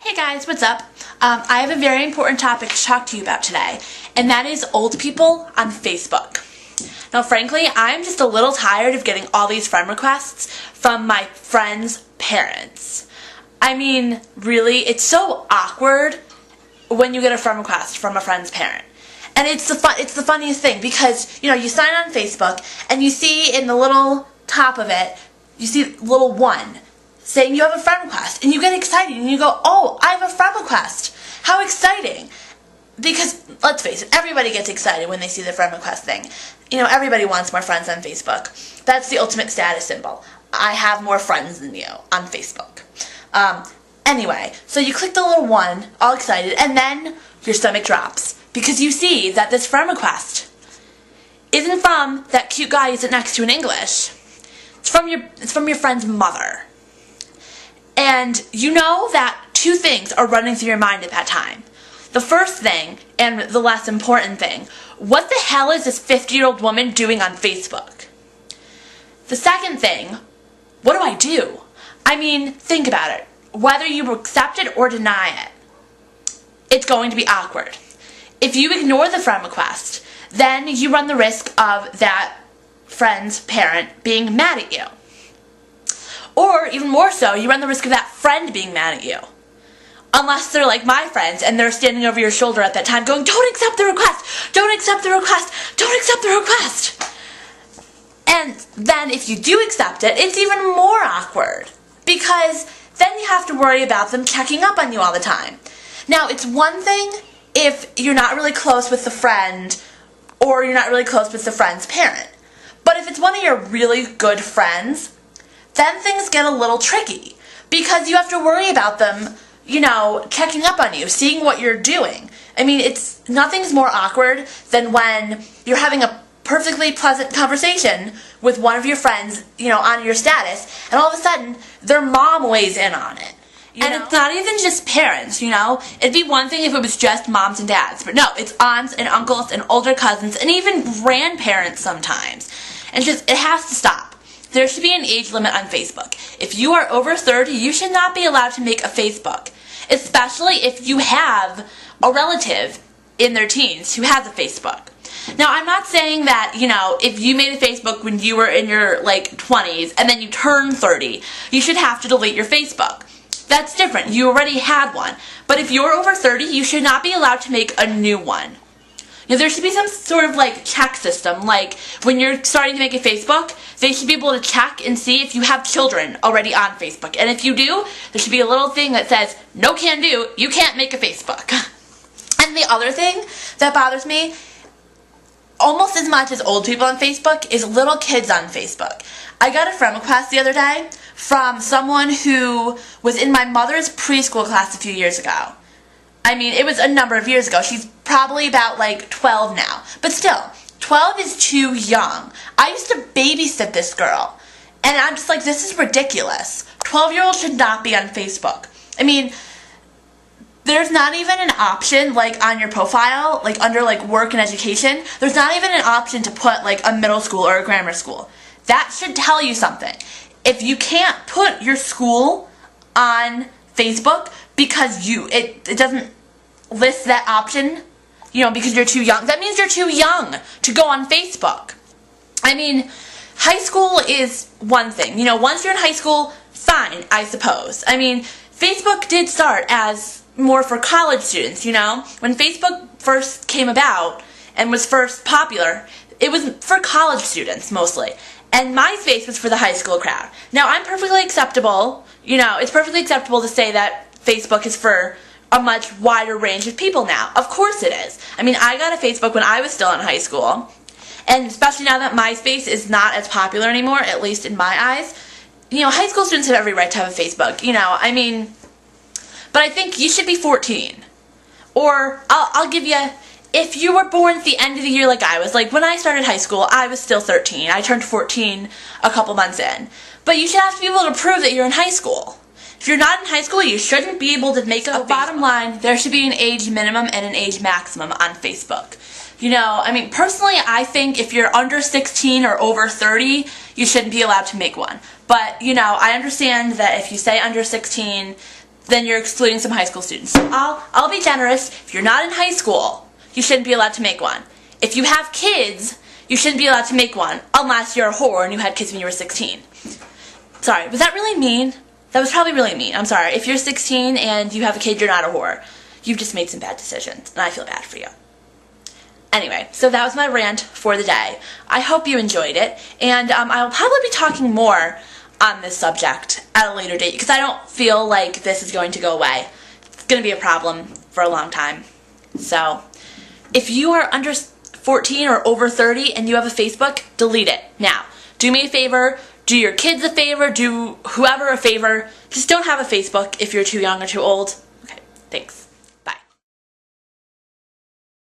Hey guys, what's up? I have a very important topic to talk to you about today, and that is old people on Facebook. Now, frankly, I'm just a little tired of getting all these friend requests from my friends' parents. I mean, really, it's so awkward when you get a friend request from a friend's parent. And it's the funniest thing because, you sign on Facebook and you see in the little top of it, you see little 1 saying you have a friend request, and you get excited and you go, oh, I have a friend request. How exciting. Because, let's face it, everybody gets excited when they see the friend request thing. Everybody wants more friends on Facebook. That's the ultimate status symbol. I have more friends than you on Facebook. Anyway, so you click the little 1, all excited, and then your stomach drops because you see that this friend request isn't from that cute guy you sit next to in English. It's from your friend's mother. And you know that 2 things are running through your mind at that time. The first thing, and the less important thing, what the hell is this 50-year-old woman doing on Facebook? The second thing, what do I do? I mean, think about it. Whether you accept it or deny it, it's going to be awkward. If you ignore the friend request, then you run the risk of that friend's parent being mad at you. Or, even more so, you run the risk of that friend being mad at you. Unless they're like my friends and they're standing over your shoulder at that time going, don't accept the request! Don't accept the request! Don't accept the request! And then if you do accept it, it's even more awkward. Because then you have to worry about them checking up on you all the time. Now, it's one thing if you're not really close with the friend or you're not really close with the friend's parent. But if it's one of your really good friends, then things get a little tricky because you have to worry about them, checking up on you, seeing what you're doing. I mean, nothing's more awkward than when you're having a perfectly pleasant conversation with one of your friends, on your status, and all of a sudden, their mom weighs in on it. And it's not even just parents, It'd be one thing if it was just moms and dads, but no, it's aunts and uncles and older cousins and even grandparents sometimes. And it has to stop. There should be an age limit on Facebook. If you are over 30, you should not be allowed to make a Facebook, especially if you have a relative in their teens who has a Facebook. Now, I'm not saying that, if you made a Facebook when you were in your, 20s and then you turn 30, you should have to delete your Facebook. That's different. You already had one. But if you're over 30, you should not be allowed to make a new one. There should be some sort of check system, when you're starting to make a Facebook, they should be able to check and see if you have children already on Facebook. And if you do, there should be a little thing that says, no can do, you can't make a Facebook. And the other thing that bothers me, almost as much as old people on Facebook, is little kids on Facebook. I got a friend request the other day from someone who was in my mother's preschool class a few years ago. I mean, it was a number of years ago. She's probably about 12 now. But still, 12 is too young. I used to babysit this girl. And I'm just like, this is ridiculous. 12-year-olds should not be on Facebook. I mean, there's not even an option, on your profile, under, work and education. There's not even an option to put, a middle school or a grammar school. That should tell you something. If you can't put your school on Facebook because it doesn't list that option, because you're too young, that means you're too young to go on Facebook. I mean, high school is one thing. Once you're in high school, fine, I suppose. I mean, Facebook did start as more for college students, When Facebook first came about and was first popular, it was for college students mostly. And MySpace was for the high school crowd. Now, I'm perfectly acceptable, it's perfectly acceptable to say that Facebook is for a much wider range of people now. Of course it is. I mean, I got a Facebook when I was still in high school. And especially now that MySpace is not as popular anymore, at least in my eyes, high school students have every right to have a Facebook, I mean, but I think you should be 14. Or, I'll give you, if you were born at the end of the year like I was, when I started high school, I was still 13. I turned 14 a couple months in. But you should have to be able to prove that you're in high school. If you're not in high school, you shouldn't be able to make a bottom line, there should be an age minimum and an age maximum on Facebook. I mean, personally, I think if you're under 16 or over 30, you shouldn't be allowed to make one. But, I understand that if you say under 16, then you're excluding some high school students. So I'll be generous. If you're not in high school, you shouldn't be allowed to make one. If you have kids, you shouldn't be allowed to make one unless you're a whore and you had kids when you were 16. Sorry, was that really mean? That was probably really mean. I'm sorry. If you're 16 and you have a kid, you're not a whore. You've just made some bad decisions, and I feel bad for you. Anyway, so that was my rant for the day. I hope you enjoyed it, and I will probably be talking more on this subject at a later date because I don't feel like this is going to go away. It's going to be a problem for a long time. So, if you are under 14 or over 30 and you have a Facebook, delete it. Now, do me a favor, do your kids a favor, do whoever a favor. Just don't have a Facebook if you're too young or too old. Okay, thanks.